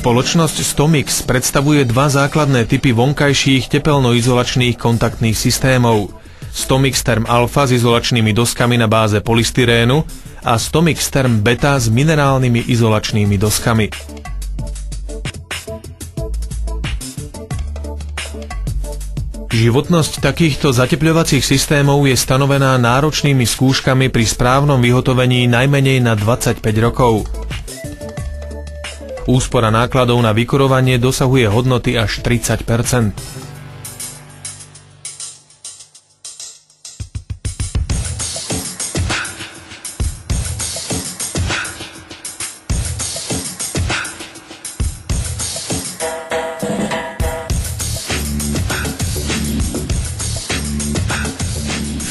Spoločnosť Stomix predstavuje dva základné typy vonkajších tepelnoizolačných kontaktných systémov. Stomix Therm Alpha s izolačnými doskami na báze polystyrénu a Stomix Therm Beta s minerálnymi izolačnými doskami. Životnosť takýchto zatepľovacích systémov je stanovená náročnými skúškami pri správnom vyhotovení najmenej na 25 rokov. Úspora nákladov na vykurovanie dosahuje hodnoty až 30%.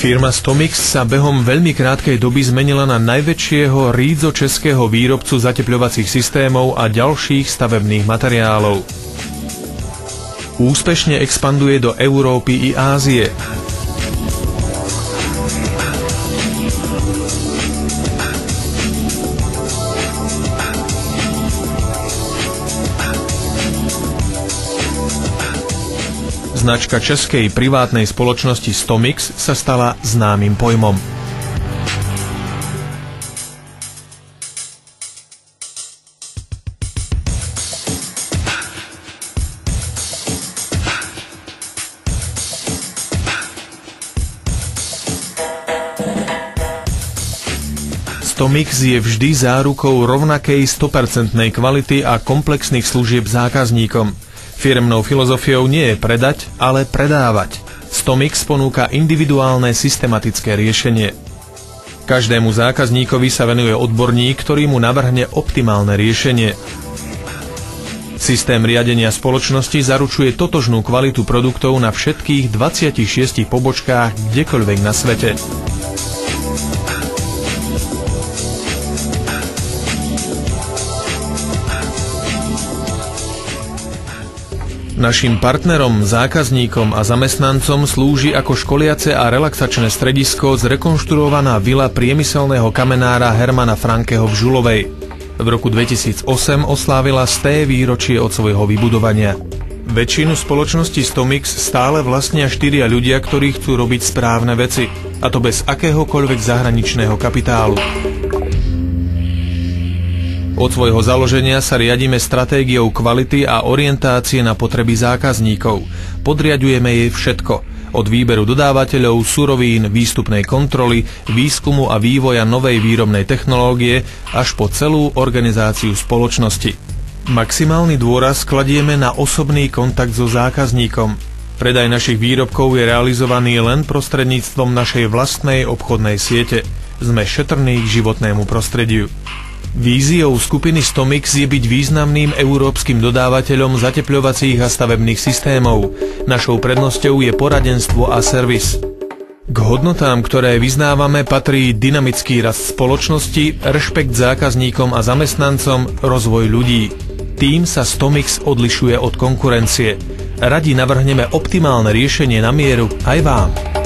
Firma Stomix sa behom veľmi krátkej doby zmenila na najväčšieho rídzo-českého výrobcu zatepľovacích systémov a ďalších stavebných materiálov. Úspešne expanduje do Európy i Ázie. Značka českej privátnej spoločnosti Stomix sa stala známym pojmom. Stomix je vždy zárukou rovnakej 100% kvality a komplexných služieb zákazníkom. Firemnou filozofiou nie je predať, ale predávať. Stomix ponúka individuálne systematické riešenie. Každému zákazníkovi sa venuje odborník, ktorý mu navrhne optimálne riešenie. Systém riadenia spoločnosti zaručuje totožnú kvalitu produktov na všetkých 26 pobočkách kdekoľvek na svete. Našim partnerom, zákazníkom a zamestnancom slúži ako školiace a relaxačné stredisko zrekonštruovaná vila priemyselného kamenára Hermana Frankeho v Žulovej. V roku 2008 oslávila 100. výročie od svojho vybudovania. Väčšinu spoločnosti Stomix stále vlastnia 4 ľudia, ktorí chcú robiť správne veci, a to bez akéhokoľvek zahraničného kapitálu. Od svojho založenia sa riadime stratégiou kvality a orientácie na potreby zákazníkov. Podriaďujeme jej všetko. Od výberu dodávateľov, surovín, výstupnej kontroly, výskumu a vývoja novej výrobnej technológie až po celú organizáciu spoločnosti. Maximálny dôraz kladieme na osobný kontakt so zákazníkom. Predaj našich výrobkov je realizovaný len prostredníctvom našej vlastnej obchodnej siete. Sme šetrní k životnému prostrediu. Víziou skupiny Stomix je byť významným európskym dodávateľom zatepľovacích a stavebných systémov. Našou prednosťou je poradenstvo a servis. K hodnotám, ktoré vyznávame, patrí dynamický rast spoločnosti, rešpekt zákazníkom a zamestnancom, rozvoj ľudí. Tým sa Stomix odlišuje od konkurencie. Radi navrhneme optimálne riešenie na mieru aj vám.